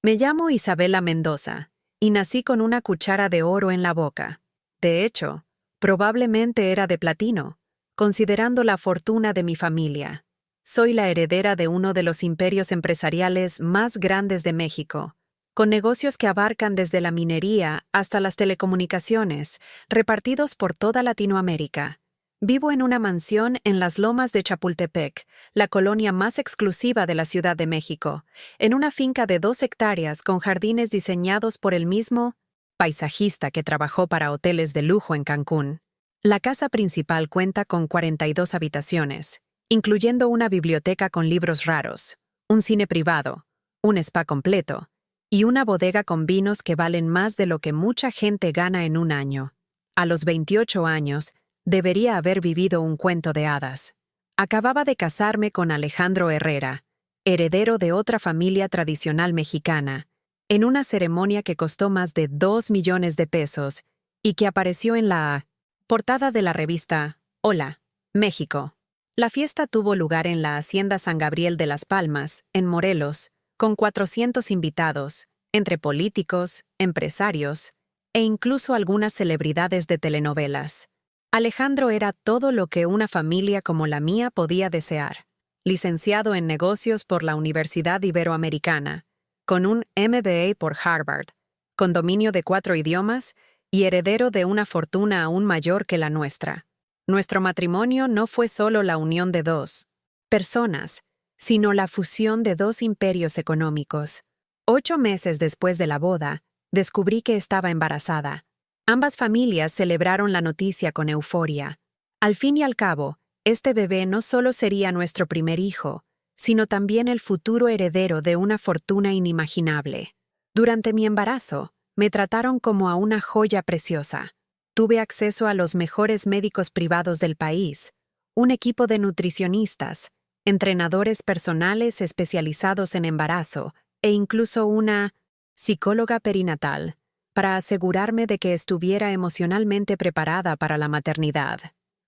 Me llamo Isabela Mendoza y nací con una cuchara de oro en la boca. De hecho, probablemente era de platino, considerando la fortuna de mi familia. Soy la heredera de uno de los imperios empresariales más grandes de México, con negocios que abarcan desde la minería hasta las telecomunicaciones, repartidos por toda Latinoamérica. Vivo en una mansión en las Lomas de Chapultepec, la colonia más exclusiva de la Ciudad de México, en una finca de 2 hectáreas con jardines diseñados por el mismo paisajista que trabajó para hoteles de lujo en Cancún. La casa principal cuenta con 42 habitaciones, incluyendo una biblioteca con libros raros, un cine privado, un spa completo y una bodega con vinos que valen más de lo que mucha gente gana en un año. A los 28 años, debería haber vivido un cuento de hadas. Acababa de casarme con Alejandro Herrera, heredero de otra familia tradicional mexicana, en una ceremonia que costó más de 2 millones de pesos y que apareció en la portada de la revista Hola, México. La fiesta tuvo lugar en la Hacienda San Gabriel de Las Palmas, en Morelos, con 400 invitados, entre políticos, empresarios e incluso algunas celebridades de telenovelas. Alejandro era todo lo que una familia como la mía podía desear. Licenciado en negocios por la Universidad Iberoamericana, con un MBA por Harvard, con dominio de 4 idiomas y heredero de una fortuna aún mayor que la nuestra. Nuestro matrimonio no fue solo la unión de 2 personas, sino la fusión de 2 imperios económicos. 8 meses después de la boda, descubrí que estaba embarazada. Ambas familias celebraron la noticia con euforia. Al fin y al cabo, este bebé no solo sería nuestro primer hijo, sino también el futuro heredero de una fortuna inimaginable. Durante mi embarazo, me trataron como a una joya preciosa. Tuve acceso a los mejores médicos privados del país, un equipo de nutricionistas, entrenadores personales especializados en embarazo e incluso una psicóloga perinatal, para asegurarme de que estuviera emocionalmente preparada para la maternidad.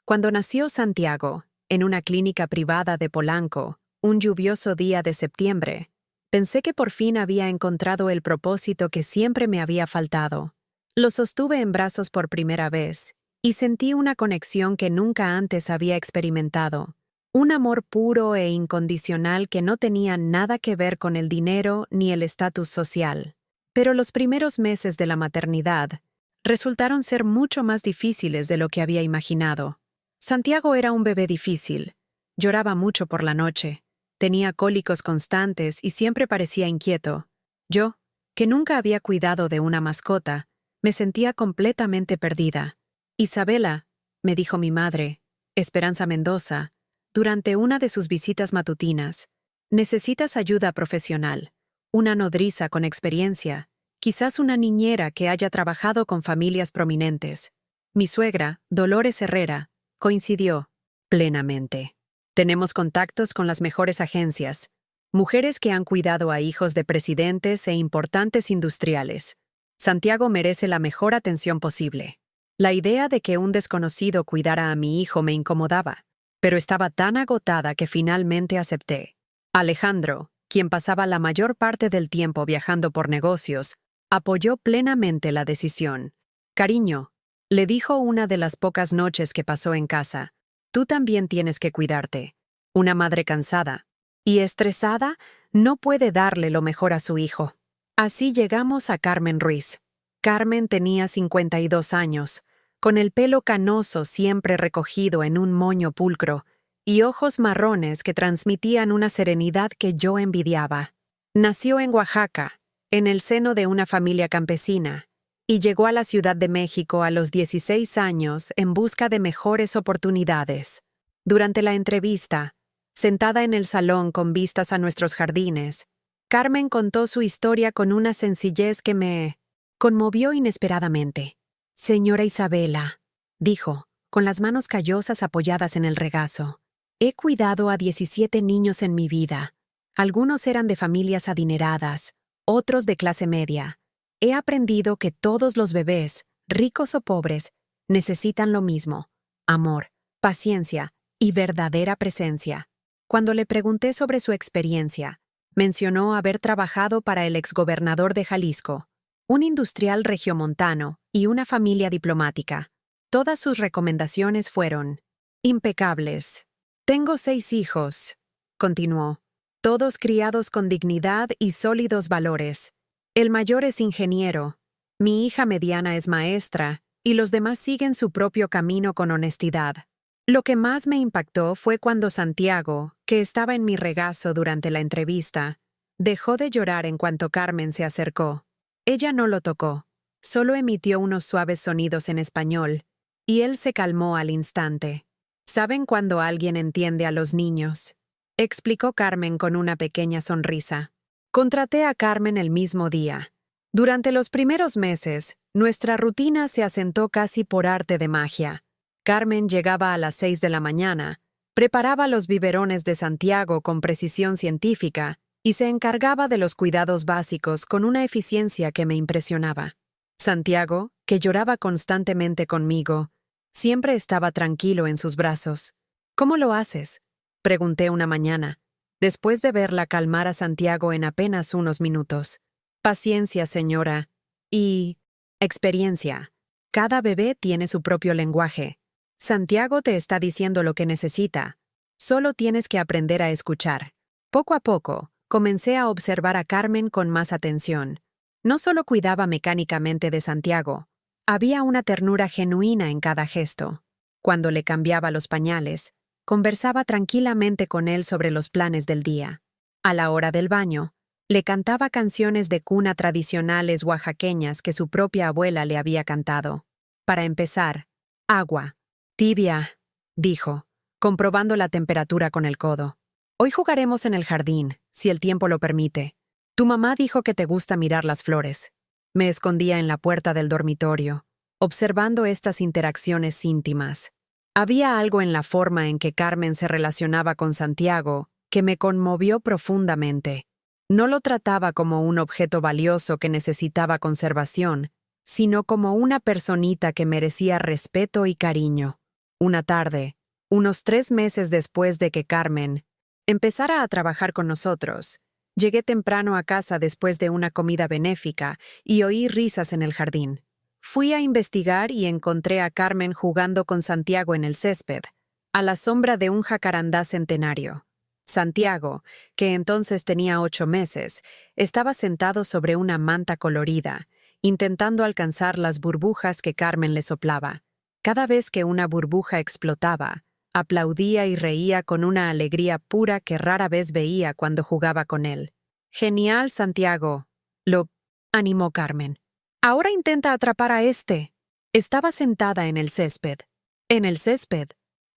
Cuando nació Santiago, en una clínica privada de Polanco, un lluvioso día de septiembre, pensé que por fin había encontrado el propósito que siempre me había faltado. Lo sostuve en brazos por primera vez y sentí una conexión que nunca antes había experimentado. Un amor puro e incondicional que no tenía nada que ver con el dinero ni el estatus social. Pero los primeros meses de la maternidad resultaron ser mucho más difíciles de lo que había imaginado. Santiago era un bebé difícil. Lloraba mucho por la noche. Tenía cólicos constantes y siempre parecía inquieto. Yo, que nunca había cuidado de una mascota, me sentía completamente perdida. Isabela, me dijo mi madre, Esperanza Mendoza, durante una de sus visitas matutinas, necesitas ayuda profesional. Una nodriza con experiencia, quizás una niñera que haya trabajado con familias prominentes. Mi suegra, Dolores Herrera, coincidió plenamente. Tenemos contactos con las mejores agencias, mujeres que han cuidado a hijos de presidentes e importantes industriales. Santiago merece la mejor atención posible. La idea de que un desconocido cuidara a mi hijo me incomodaba, pero estaba tan agotada que finalmente acepté. Alejandro, quien pasaba la mayor parte del tiempo viajando por negocios, apoyó plenamente la decisión. Cariño, le dijo una de las pocas noches que pasó en casa, tú también tienes que cuidarte. Una madre cansada y estresada no puede darle lo mejor a su hijo. Así llegamos a Carmen Ruiz. Carmen tenía 52 años, con el pelo canoso siempre recogido en un moño pulcro, y ojos marrones que transmitían una serenidad que yo envidiaba. Nació en Oaxaca, en el seno de una familia campesina, y llegó a la Ciudad de México a los 16 años en busca de mejores oportunidades. Durante la entrevista, sentada en el salón con vistas a nuestros jardines, Carmen contó su historia con una sencillez que me conmovió inesperadamente. Señora Isabela, dijo, con las manos callosas apoyadas en el regazo, he cuidado a 17 niños en mi vida. Algunos eran de familias adineradas, otros de clase media. He aprendido que todos los bebés, ricos o pobres, necesitan lo mismo: amor, paciencia y verdadera presencia. Cuando le pregunté sobre su experiencia, Mencionó haber trabajado para el exgobernador de Jalisco, un industrial regiomontano y una familia diplomática. Todas sus recomendaciones fueron impecables. Tengo 6 hijos, continuó, todos criados con dignidad y sólidos valores. El mayor es ingeniero, mi hija mediana es maestra, y los demás siguen su propio camino con honestidad. Lo que más me impactó fue cuando Santiago, que estaba en mi regazo durante la entrevista, dejó de llorar en cuanto Carmen se acercó. Ella no lo tocó, solo emitió unos suaves sonidos en español, y él se calmó al instante. ¿Saben cuando alguien entiende a los niños?, explicó Carmen con una pequeña sonrisa. Contraté a Carmen el mismo día. Durante los primeros meses, nuestra rutina se asentó casi por arte de magia. Carmen llegaba a las 6 de la mañana, preparaba los biberones de Santiago con precisión científica y se encargaba de los cuidados básicos con una eficiencia que me impresionaba. Santiago, que lloraba constantemente conmigo, siempre estaba tranquilo en sus brazos. ¿Cómo lo haces?, pregunté una mañana, después de verla calmar a Santiago en apenas unos minutos. Paciencia, señora. Y experiencia. Cada bebé tiene su propio lenguaje. Santiago te está diciendo lo que necesita. Solo tienes que aprender a escuchar. Poco a poco, comencé a observar a Carmen con más atención. No solo cuidaba mecánicamente de Santiago, había una ternura genuina en cada gesto. Cuando le cambiaba los pañales, conversaba tranquilamente con él sobre los planes del día. A la hora del baño, le cantaba canciones de cuna tradicionales oaxaqueñas que su propia abuela le había cantado. Para empezar, agua. Tibia, dijo, comprobando la temperatura con el codo. Hoy jugaremos en el jardín, si el tiempo lo permite. Tu mamá dijo que te gusta mirar las flores. Me escondía en la puerta del dormitorio, observando estas interacciones íntimas. Había algo en la forma en que Carmen se relacionaba con Santiago que me conmovió profundamente. No lo trataba como un objeto valioso que necesitaba conservación, sino como una personita que merecía respeto y cariño. Una tarde, unos 3 meses después de que Carmen empezara a trabajar con nosotros, llegué temprano a casa después de una comida benéfica y oí risas en el jardín. Fui a investigar y encontré a Carmen jugando con Santiago en el césped, a la sombra de un jacarandá centenario. Santiago, que entonces tenía 8 meses, estaba sentado sobre una manta colorida, intentando alcanzar las burbujas que Carmen le soplaba. Cada vez que una burbuja explotaba, aplaudía y reía con una alegría pura que rara vez veía cuando jugaba con él. «Genial, Santiago», lo animó Carmen. «Ahora intenta atrapar a este». Estaba sentada en el césped,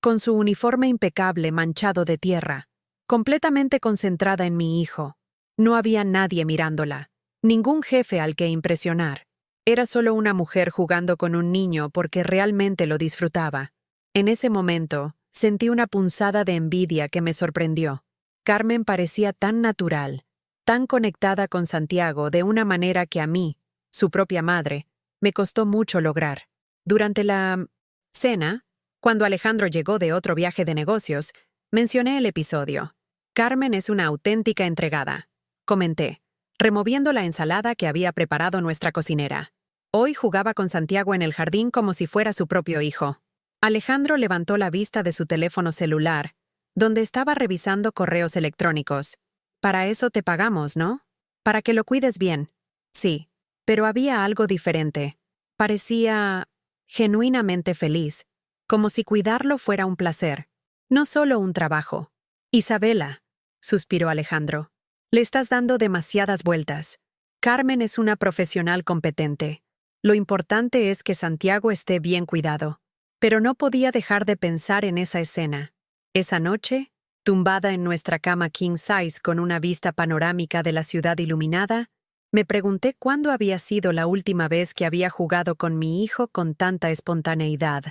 con su uniforme impecable manchado de tierra, completamente concentrada en mi hijo. No había nadie mirándola, ningún jefe al que impresionar. Era solo una mujer jugando con un niño porque realmente lo disfrutaba. En ese momento, sentí una punzada de envidia que me sorprendió. Carmen parecía tan natural, tan conectada con Santiago de una manera que a mí, su propia madre, me costó mucho lograr. Durante la cena, cuando Alejandro llegó de otro viaje de negocios, mencioné el episodio. Carmen es una auténtica entregada, comenté, removiendo la ensalada que había preparado nuestra cocinera. Hoy jugaba con Santiago en el jardín como si fuera su propio hijo. Alejandro levantó la vista de su teléfono celular, donde estaba revisando correos electrónicos. «Para eso te pagamos, ¿no? Para que lo cuides bien». Sí, pero había algo diferente. Parecía genuinamente feliz, como si cuidarlo fuera un placer, no solo un trabajo. «Isabela», suspiró Alejandro, «le estás dando demasiadas vueltas. Carmen es una profesional competente. Lo importante es que Santiago esté bien cuidado». Pero no podía dejar de pensar en esa escena. Esa noche, tumbada en nuestra cama king size con una vista panorámica de la ciudad iluminada, me pregunté cuándo había sido la última vez que había jugado con mi hijo con tanta espontaneidad.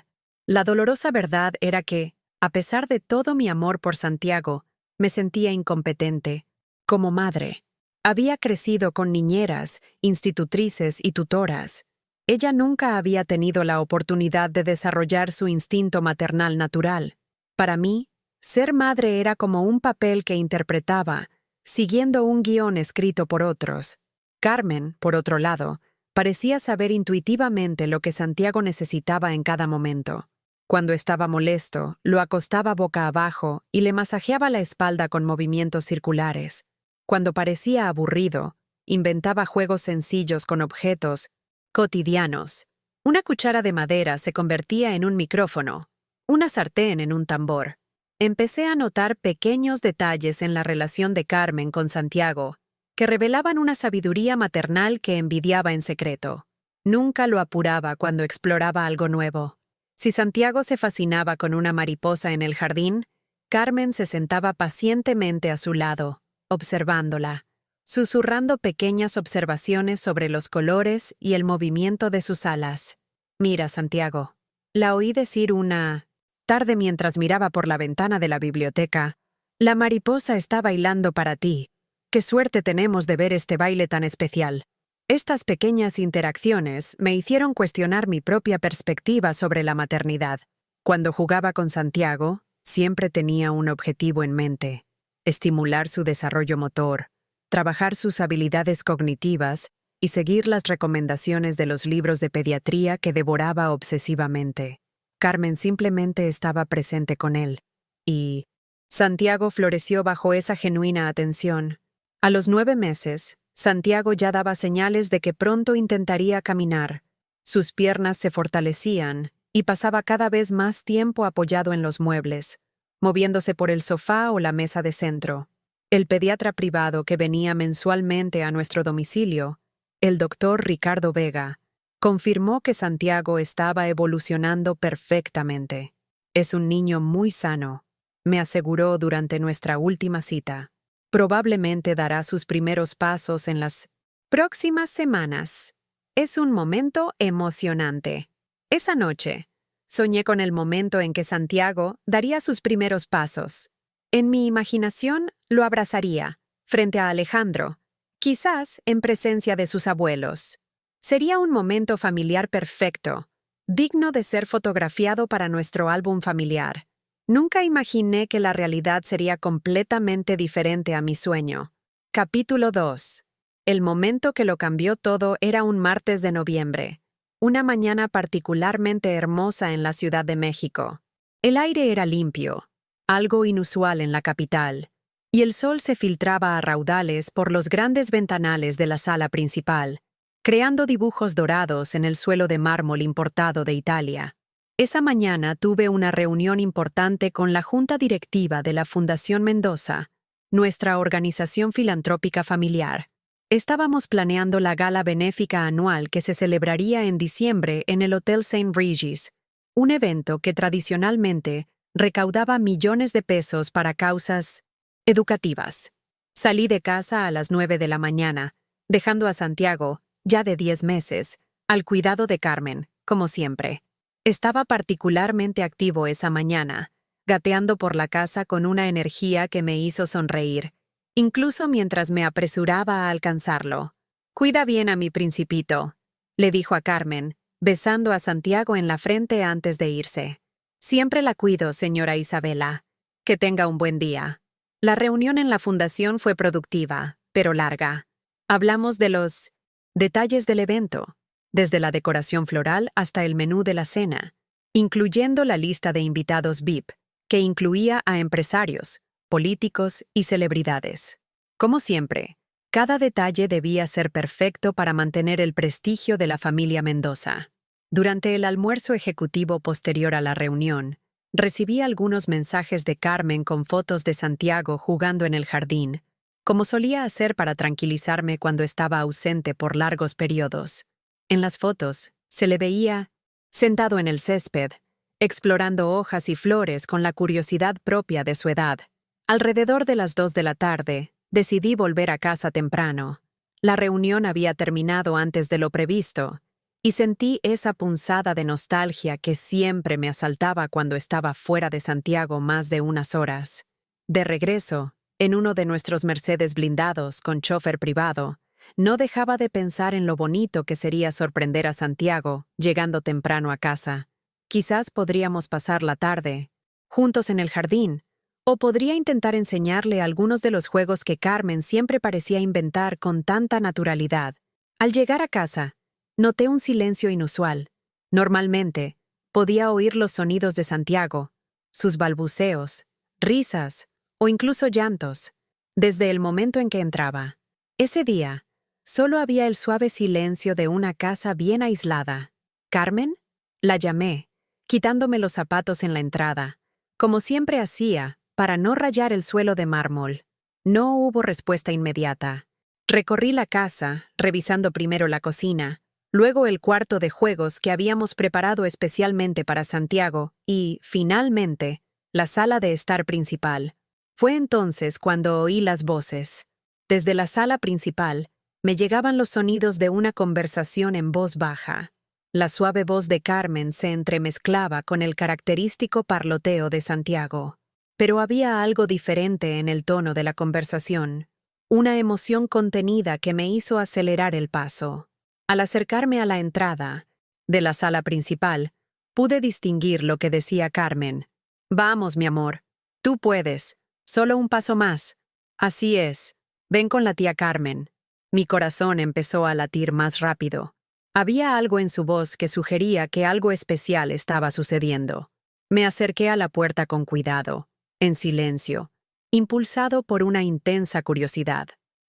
La dolorosa verdad era que, a pesar de todo mi amor por Santiago, me sentía incompetente. Como madre, había crecido con niñeras, institutrices y tutoras. Ella nunca había tenido la oportunidad de desarrollar su instinto maternal natural. Para mí, ser madre era como un papel que interpretaba, siguiendo un guión escrito por otros. Carmen, por otro lado, parecía saber intuitivamente lo que Santiago necesitaba en cada momento. Cuando estaba molesto, lo acostaba boca abajo y le masajeaba la espalda con movimientos circulares. Cuando parecía aburrido, inventaba juegos sencillos con objetos cotidianos. Una cuchara de madera se convertía en un micrófono, una sartén en un tambor. Empecé a notar pequeños detalles en la relación de Carmen con Santiago, que revelaban una sabiduría maternal que envidiaba en secreto. Nunca lo apuraba cuando exploraba algo nuevo. Si Santiago se fascinaba con una mariposa en el jardín, Carmen se sentaba pacientemente a su lado, observándola, susurrando pequeñas observaciones sobre los colores y el movimiento de sus alas. «Mira, Santiago», la oí decir una tarde mientras miraba por la ventana de la biblioteca, «la mariposa está bailando para ti. Qué suerte tenemos de ver este baile tan especial». Estas pequeñas interacciones me hicieron cuestionar mi propia perspectiva sobre la maternidad. Cuando jugaba con Santiago, siempre tenía un objetivo en mente: estimular su desarrollo motor, trabajar sus habilidades cognitivas y seguir las recomendaciones de los libros de pediatría que devoraba obsesivamente. Carmen simplemente estaba presente con él, y Santiago floreció bajo esa genuina atención. A los 9 meses, Santiago ya daba señales de que pronto intentaría caminar. Sus piernas se fortalecían y pasaba cada vez más tiempo apoyado en los muebles, moviéndose por el sofá o la mesa de centro. El pediatra privado que venía mensualmente a nuestro domicilio, el doctor Ricardo Vega, confirmó que Santiago estaba evolucionando perfectamente. «Es un niño muy sano», me aseguró durante nuestra última cita. «Probablemente dará sus primeros pasos en las próximas semanas. Es un momento emocionante». Esa noche, soñé con el momento en que Santiago daría sus primeros pasos. En mi imaginación, lo abrazaría, frente a Alejandro, quizás en presencia de sus abuelos. Sería un momento familiar perfecto, digno de ser fotografiado para nuestro álbum familiar. Nunca imaginé que la realidad sería completamente diferente a mi sueño. Capítulo 2. El momento que lo cambió todo era un martes de noviembre, una mañana particularmente hermosa en la Ciudad de México. El aire era limpio, algo inusual en la capital, y el sol se filtraba a raudales por los grandes ventanales de la sala principal, creando dibujos dorados en el suelo de mármol importado de Italia. Esa mañana tuve una reunión importante con la junta directiva de la Fundación Mendoza, nuestra organización filantrópica familiar. Estábamos planeando la gala benéfica anual que se celebraría en diciembre en el Hotel St. Regis, un evento que tradicionalmente recaudaba millones de pesos para causas educativas. Salí de casa a las 9 de la mañana, dejando a Santiago, ya de 10 meses, al cuidado de Carmen, como siempre. Estaba particularmente activo esa mañana, gateando por la casa con una energía que me hizo sonreír, incluso mientras me apresuraba a alcanzarlo. «Cuida bien a mi principito», le dijo a Carmen, besando a Santiago en la frente antes de irse. «Siempre la cuido, señora Isabela. Que tenga un buen día». La reunión en la fundación fue productiva, pero larga. Hablamos de los detalles del evento, desde la decoración floral hasta el menú de la cena, incluyendo la lista de invitados VIP, que incluía a empresarios, políticos y celebridades. Como siempre, cada detalle debía ser perfecto para mantener el prestigio de la familia Mendoza. Durante el almuerzo ejecutivo posterior a la reunión, recibí algunos mensajes de Carmen con fotos de Santiago jugando en el jardín, como solía hacer para tranquilizarme cuando estaba ausente por largos periodos. En las fotos, se le veía sentado en el césped, explorando hojas y flores con la curiosidad propia de su edad. Alrededor de las 2 de la tarde, decidí volver a casa temprano. La reunión había terminado antes de lo previsto, y sentí esa punzada de nostalgia que siempre me asaltaba cuando estaba fuera de Santiago más de unas horas. De regreso, en uno de nuestros Mercedes blindados con chofer privado, no dejaba de pensar en lo bonito que sería sorprender a Santiago llegando temprano a casa. Quizás podríamos pasar la tarde juntos en el jardín, O podría intentar enseñarle algunos de los juegos que Carmen siempre parecía inventar con tanta naturalidad. Al llegar a casa, noté un silencio inusual. Normalmente, podía oír los sonidos de Santiago, sus balbuceos, risas o incluso llantos, desde el momento en que entraba. Ese día, solo había el suave silencio de una casa bien aislada. ¿Carmen? La llamé, quitándome los zapatos en la entrada, como siempre hacía, para no rayar el suelo de mármol. No hubo respuesta inmediata. Recorrí la casa, revisando primero la cocina, luego el cuarto de juegos que habíamos preparado especialmente para Santiago y, finalmente, la sala de estar principal. Fue entonces cuando oí las voces. Desde la sala principal, me llegaban los sonidos de una conversación en voz baja. La suave voz de Carmen se entremezclaba con el característico parloteo de Santiago. Pero había algo diferente en el tono de la conversación, una emoción contenida que me hizo acelerar el paso. Al acercarme a la entrada de la sala principal, pude distinguir lo que decía Carmen. «Vamos, mi amor. Tú puedes. Solo un paso más. Así es. Ven con la tía Carmen». Mi corazón empezó a latir más rápido. Había algo en su voz que sugería que algo especial estaba sucediendo. Me acerqué a la puerta con cuidado, en silencio, impulsado por una intensa curiosidad.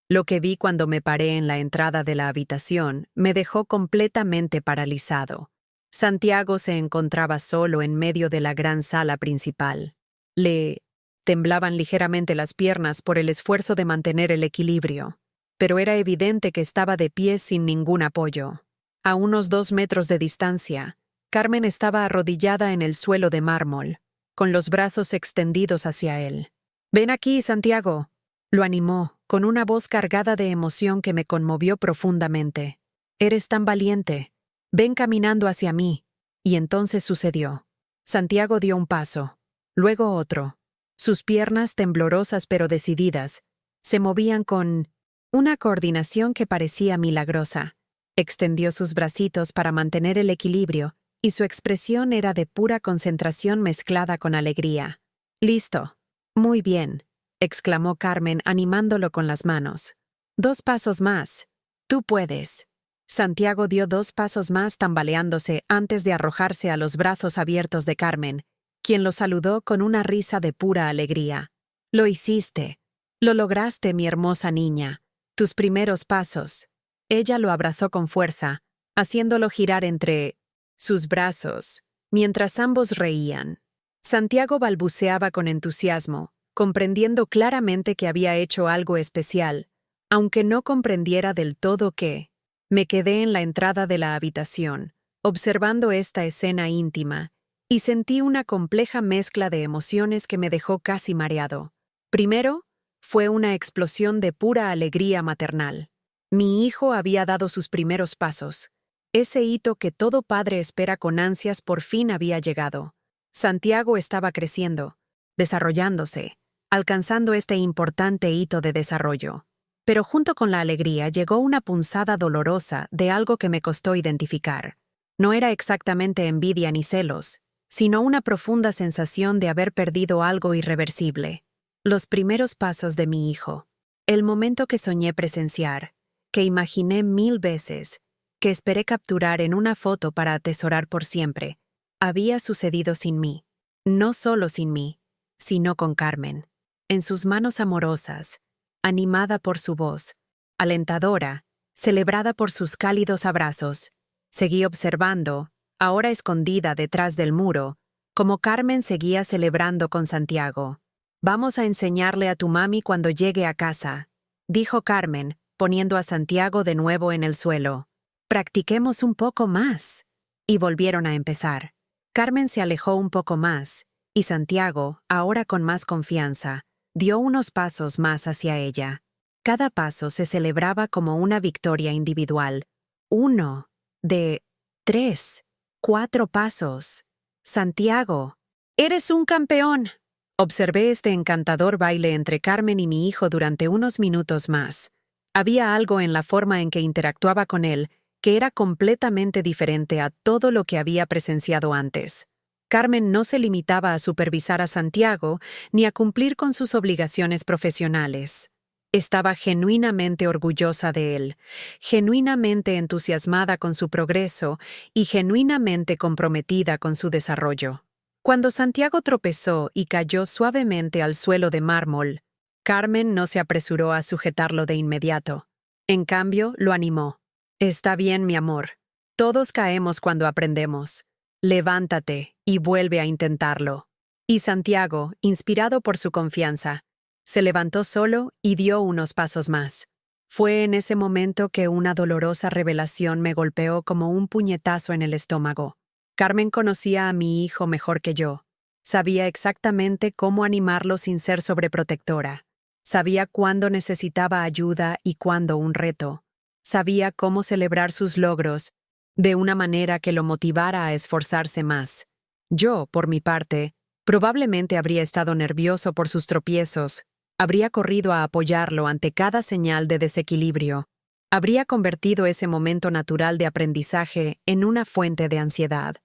Lo que vi cuando me paré en la entrada de la habitación me dejó completamente paralizado. Santiago se encontraba solo en medio de la gran sala principal. Le temblaban ligeramente las piernas por el esfuerzo de mantener el equilibrio, pero era evidente que estaba de pie sin ningún apoyo. A unos 2 metros de distancia, Carmen estaba arrodillada en el suelo de mármol, con los brazos extendidos hacia él. «Ven aquí, Santiago», lo animó, con una voz cargada de emoción que me conmovió profundamente. «Eres tan valiente. Ven caminando hacia mí». Y entonces sucedió. Santiago dio un paso, luego otro. Sus piernas, temblorosas pero decididas, se movían con una coordinación que parecía milagrosa. Extendió sus bracitos para mantener el equilibrio, y su expresión era de pura concentración mezclada con alegría. «Listo. Muy bien», exclamó Carmen animándolo con las manos. «2 pasos más. Tú puedes». Santiago dio 2 pasos más tambaleándose antes de arrojarse a los brazos abiertos de Carmen, quien lo saludó con una risa de pura alegría. «Lo hiciste. Lo lograste, mi hermosa niña. Tus primeros pasos». Ella lo abrazó con fuerza, haciéndolo girar entre sus brazos, mientras ambos reían. Santiago balbuceaba con entusiasmo, comprendiendo claramente que había hecho algo especial, aunque no comprendiera del todo qué. Me quedé en la entrada de la habitación, observando esta escena íntima, y sentí una compleja mezcla de emociones que me dejó casi mareado. Primero, fue una explosión de pura alegría maternal. Mi hijo había dado sus primeros pasos. Ese hito que todo padre espera con ansias por fin había llegado. Santiago estaba creciendo, desarrollándose, alcanzando este importante hito de desarrollo. Pero junto con la alegría llegó una punzada dolorosa de algo que me costó identificar. No era exactamente envidia ni celos, sino una profunda sensación de haber perdido algo irreversible. Los primeros pasos de mi hijo. El momento que soñé presenciar, que imaginé 1000 veces, que esperé capturar en una foto para atesorar por siempre, había sucedido sin mí. No solo sin mí, sino con Carmen. En sus manos amorosas, animada por su voz, alentadora, celebrada por sus cálidos abrazos, seguí observando, ahora escondida detrás del muro, como Carmen seguía celebrando con Santiago. «Vamos a enseñarle a tu mami cuando llegue a casa», dijo Carmen, poniendo a Santiago de nuevo en el suelo. «Practiquemos un poco más». Y volvieron a empezar. Carmen se alejó un poco más, y Santiago, ahora con más confianza, dio unos pasos más hacia ella. Cada paso se celebraba como una victoria individual. 1, 2, 3, 4 pasos. «Santiago, eres un campeón». Observé este encantador baile entre Carmen y mi hijo durante unos minutos más. Había algo en la forma en que interactuaba con él que era completamente diferente a todo lo que había presenciado antes. Carmen no se limitaba a supervisar a Santiago ni a cumplir con sus obligaciones profesionales. Estaba genuinamente orgullosa de él, genuinamente entusiasmada con su progreso y genuinamente comprometida con su desarrollo. Cuando Santiago tropezó y cayó suavemente al suelo de mármol, Carmen no se apresuró a sujetarlo de inmediato. En cambio, lo animó. «Está bien, mi amor. Todos caemos cuando aprendemos. Levántate y vuelve a intentarlo». Y Santiago, inspirado por su confianza, se levantó solo y dio unos pasos más. Fue en ese momento que una dolorosa revelación me golpeó como un puñetazo en el estómago. Carmen conocía a mi hijo mejor que yo. Sabía exactamente cómo animarlo sin ser sobreprotectora. Sabía cuándo necesitaba ayuda y cuándo un reto. Sabía cómo celebrar sus logros de una manera que lo motivara a esforzarse más. Yo, por mi parte, probablemente habría estado nervioso por sus tropiezos, habría corrido a apoyarlo ante cada señal de desequilibrio, habría convertido ese momento natural de aprendizaje en una fuente de ansiedad.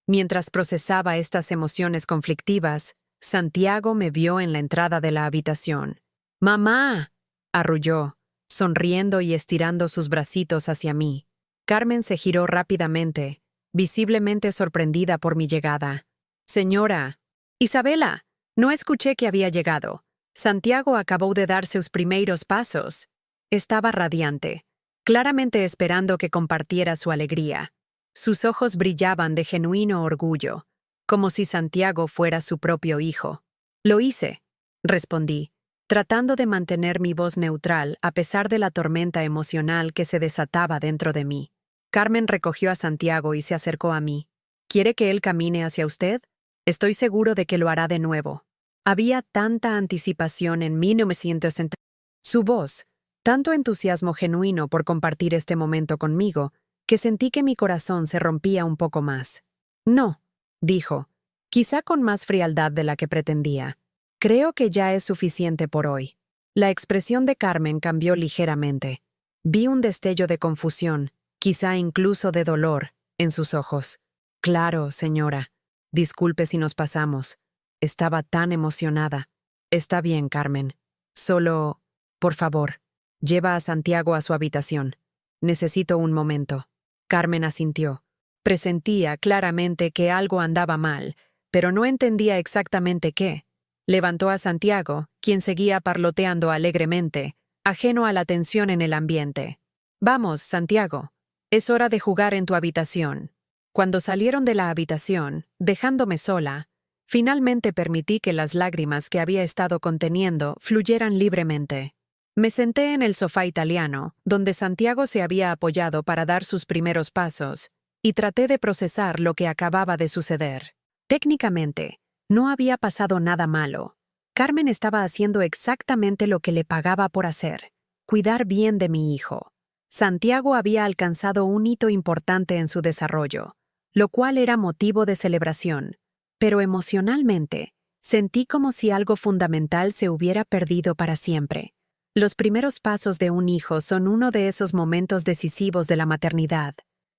Mientras procesaba estas emociones conflictivas, Santiago me vio en la entrada de la habitación. «¡Mamá!», arrulló, sonriendo y estirando sus bracitos hacia mí. Carmen se giró rápidamente, visiblemente sorprendida por mi llegada. «Señora, Isabela, no escuché que había llegado. Santiago acabó de dar sus primeros pasos». Estaba radiante, claramente esperando que compartiera su alegría. Sus ojos brillaban de genuino orgullo, como si Santiago fuera su propio hijo. «Lo hice», respondí, tratando de mantener mi voz neutral a pesar de la tormenta emocional que se desataba dentro de mí. Carmen recogió a Santiago y se acercó a mí. «¿Quiere que él camine hacia usted? Estoy seguro de que lo hará de nuevo». Había tanta anticipación en 1960. Su voz, tanto entusiasmo genuino por compartir este momento conmigo, que sentí que mi corazón se rompía un poco más. «No», dijo, quizá con más frialdad de la que pretendía. «Creo que ya es suficiente por hoy». La expresión de Carmen cambió ligeramente. Vi un destello de confusión, quizá incluso de dolor, en sus ojos. «Claro, señora. Disculpe si nos pasamos. Estaba tan emocionada». «Está bien, Carmen. Solo, por favor, lleva a Santiago a su habitación. Necesito un momento». Carmen asintió. Presentía claramente que algo andaba mal, pero no entendía exactamente qué. Levantó a Santiago, quien seguía parloteando alegremente, ajeno a la tensión en el ambiente. «Vamos, Santiago. Es hora de jugar en tu habitación». Cuando salieron de la habitación, dejándome sola, finalmente permití que las lágrimas que había estado conteniendo fluyeran libremente. Me senté en el sofá italiano, donde Santiago se había apoyado para dar sus primeros pasos, y traté de procesar lo que acababa de suceder. Técnicamente, no había pasado nada malo. Carmen estaba haciendo exactamente lo que le pagaba por hacer: cuidar bien de mi hijo. Santiago había alcanzado un hito importante en su desarrollo, lo cual era motivo de celebración, pero emocionalmente, sentí como si algo fundamental se hubiera perdido para siempre. Los primeros pasos de un hijo son uno de esos momentos decisivos de la maternidad.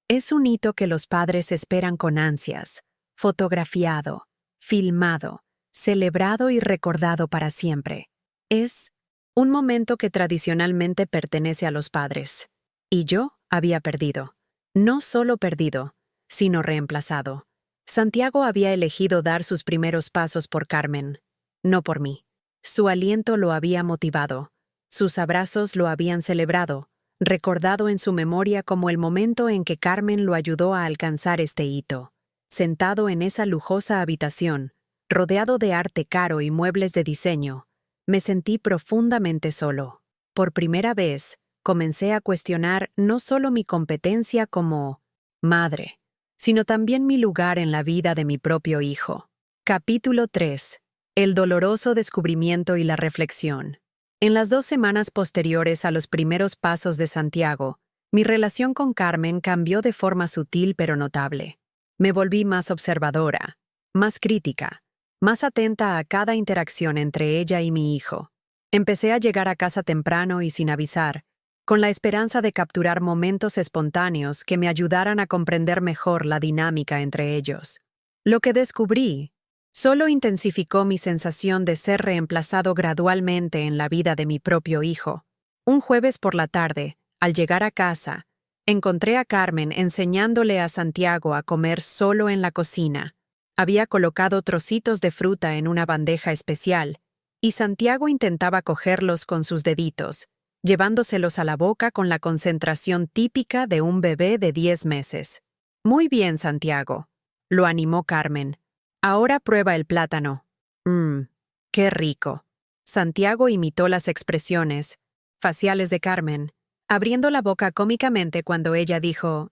Es un hito que los padres esperan con ansias, fotografiado, filmado, celebrado y recordado para siempre. Es un momento que tradicionalmente pertenece a los padres. Y yo había perdido. No solo perdido, sino reemplazado. Santiago había elegido dar sus primeros pasos por Carmen, no por mí. Su aliento lo había motivado. Sus abrazos lo habían celebrado, recordado en su memoria como el momento en que Carmen lo ayudó a alcanzar este hito. Sentado en esa lujosa habitación, rodeado de arte caro y muebles de diseño, me sentí profundamente solo. Por primera vez, comencé a cuestionar no solo mi competencia como madre, sino también mi lugar en la vida de mi propio hijo. Capítulo 3. El doloroso descubrimiento y la reflexión. En las 2 semanas posteriores a los primeros pasos de Santiago, mi relación con Carmen cambió de forma sutil pero notable. Me volví más observadora, más crítica, más atenta a cada interacción entre ella y mi hijo. Empecé a llegar a casa temprano y sin avisar, con la esperanza de capturar momentos espontáneos que me ayudaran a comprender mejor la dinámica entre ellos. Lo que descubrí solo intensificó mi sensación de ser reemplazado gradualmente en la vida de mi propio hijo. Un jueves por la tarde, al llegar a casa, encontré a Carmen enseñándole a Santiago a comer solo en la cocina. Había colocado trocitos de fruta en una bandeja especial, y Santiago intentaba cogerlos con sus deditos, llevándoselos a la boca con la concentración típica de un bebé de 10 meses. Muy bien, Santiago, lo animó Carmen. Ahora prueba el plátano. Qué rico. Santiago imitó las expresiones faciales de Carmen, abriendo la boca cómicamente cuando ella dijo,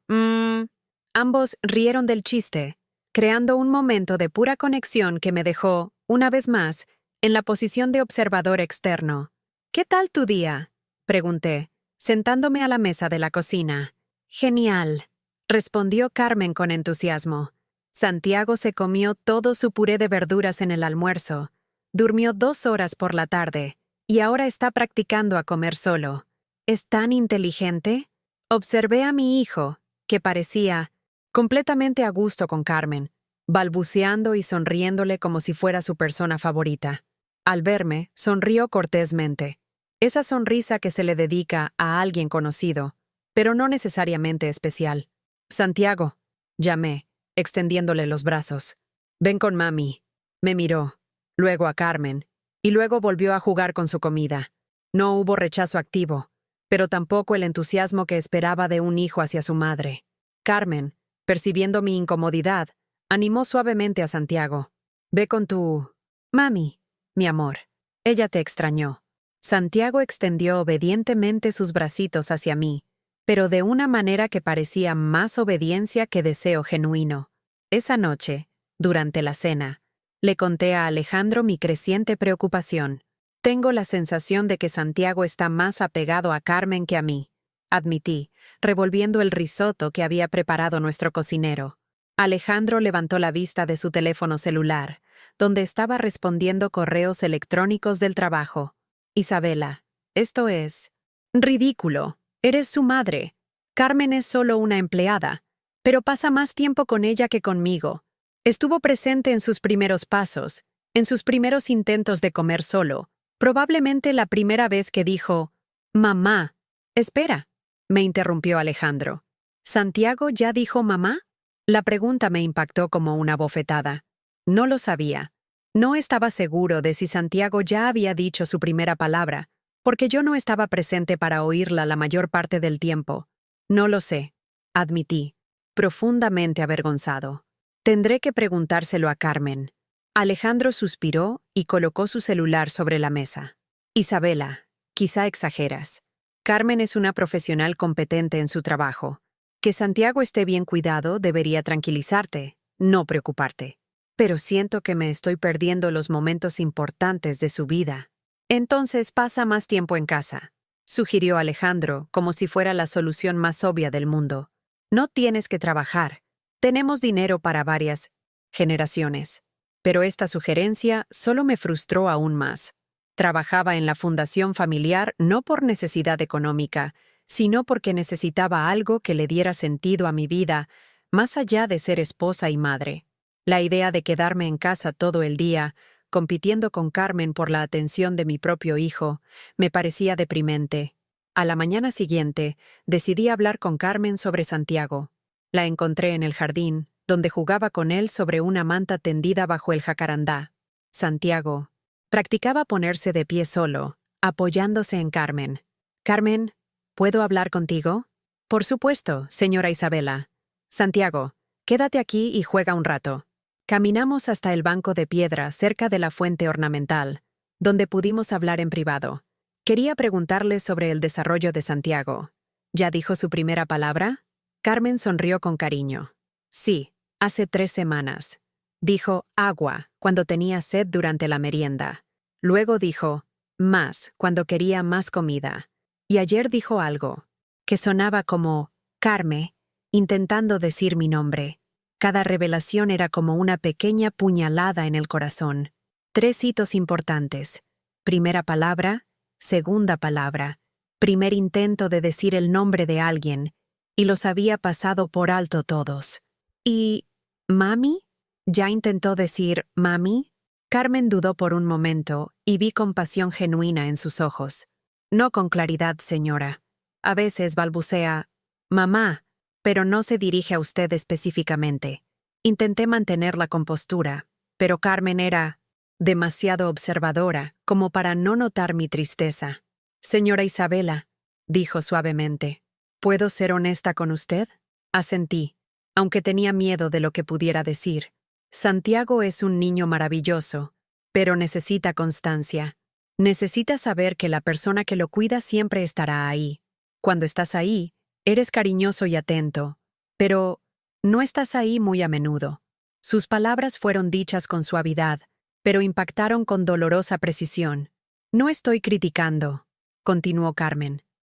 Ambos rieron del chiste, creando un momento de pura conexión que me dejó, una vez más, en la posición de observador externo. ¿Qué tal tu día?, pregunté, sentándome a la mesa de la cocina. Genial, respondió Carmen con entusiasmo. Santiago se comió todo su puré de verduras en el almuerzo, durmió 2 horas por la tarde, y ahora está practicando a comer solo. ¿Es tan inteligente? Observé a mi hijo, que parecía completamente a gusto con Carmen, balbuceando y sonriéndole como si fuera su persona favorita. Al verme, sonrió cortésmente. Esa sonrisa que se le dedica a alguien conocido, pero no necesariamente especial. Santiago, llamé, extendiéndole los brazos. Ven con mami. Me miró, luego a Carmen, y luego volvió a jugar con su comida. No hubo rechazo activo, pero tampoco el entusiasmo que esperaba de un hijo hacia su madre. Carmen, percibiendo mi incomodidad, animó suavemente a Santiago. Ve con tu mami, mi amor. Ella te extrañó. Santiago extendió obedientemente sus bracitos hacia mí, pero de una manera que parecía más obediencia que deseo genuino. Esa noche, durante la cena, le conté a Alejandro mi creciente preocupación. Tengo la sensación de que Santiago está más apegado a Carmen que a mí, admití, revolviendo el risotto que había preparado nuestro cocinero. Alejandro levantó la vista de su teléfono celular, donde estaba respondiendo correos electrónicos del trabajo. Isabela, esto es ridículo. Eres su madre. Carmen es solo una empleada, pero pasa más tiempo con ella que conmigo. Estuvo presente en sus primeros pasos, en sus primeros intentos de comer solo, probablemente la primera vez que dijo, «Mamá». «Espera», me interrumpió Alejandro. ¿Santiago ya dijo mamá? La pregunta me impactó como una bofetada. No lo sabía. No estaba seguro de si Santiago ya había dicho su primera palabra, porque yo no estaba presente para oírla la mayor parte del tiempo. No lo sé, admití, profundamente avergonzado. Tendré que preguntárselo a Carmen. Alejandro suspiró y colocó su celular sobre la mesa. Isabela, quizá exageras. Carmen es una profesional competente en su trabajo. Que Santiago esté bien cuidado debería tranquilizarte, no preocuparte. Pero siento que me estoy perdiendo los momentos importantes de su vida. Entonces pasa más tiempo en casa, sugirió Alejandro, como si fuera la solución más obvia del mundo. No tienes que trabajar. Tenemos dinero para varias generaciones. Pero esta sugerencia solo me frustró aún más. Trabajaba en la fundación familiar no por necesidad económica, sino porque necesitaba algo que le diera sentido a mi vida, más allá de ser esposa y madre. La idea de quedarme en casa todo el día, compitiendo con Carmen por la atención de mi propio hijo, me parecía deprimente. A la mañana siguiente, decidí hablar con Carmen sobre Santiago. La encontré en el jardín, donde jugaba con él sobre una manta tendida bajo el jacarandá. Santiago practicaba ponerse de pie solo, apoyándose en Carmen. «Carmen, ¿puedo hablar contigo?» «Por supuesto, señora Isabela». «Santiago, quédate aquí y juega un rato». Caminamos hasta el banco de piedra cerca de la fuente ornamental, donde pudimos hablar en privado. Quería preguntarle sobre el desarrollo de Santiago. ¿Ya dijo su primera palabra? Carmen sonrió con cariño. Sí, hace 3 semanas. Dijo agua cuando tenía sed durante la merienda. Luego dijo más cuando quería más comida. Y ayer dijo algo que sonaba como Carme, intentando decir mi nombre. Cada revelación era como una pequeña puñalada en el corazón. 3 hitos importantes. Primera palabra, segunda palabra, primer intento de decir el nombre de alguien, y los había pasado por alto todos. ¿Y mami? ¿Ya intentó decir mami? Carmen dudó por un momento y vi compasión genuina en sus ojos. No con claridad, señora. A veces balbucea mamá, pero no se dirige a usted específicamente. Intenté mantener la compostura, pero Carmen era demasiado observadora como para no notar mi tristeza. Señora Isabela, dijo suavemente, ¿puedo ser honesta con usted? Asentí, aunque tenía miedo de lo que pudiera decir. Santiago es un niño maravilloso, pero necesita constancia. Necesita saber que la persona que lo cuida siempre estará ahí. Cuando estás ahí, eres cariñoso y atento, pero no estás ahí muy a menudo. Sus palabras fueron dichas con suavidad, pero impactaron con dolorosa precisión. No estoy criticando, continuó Carmen.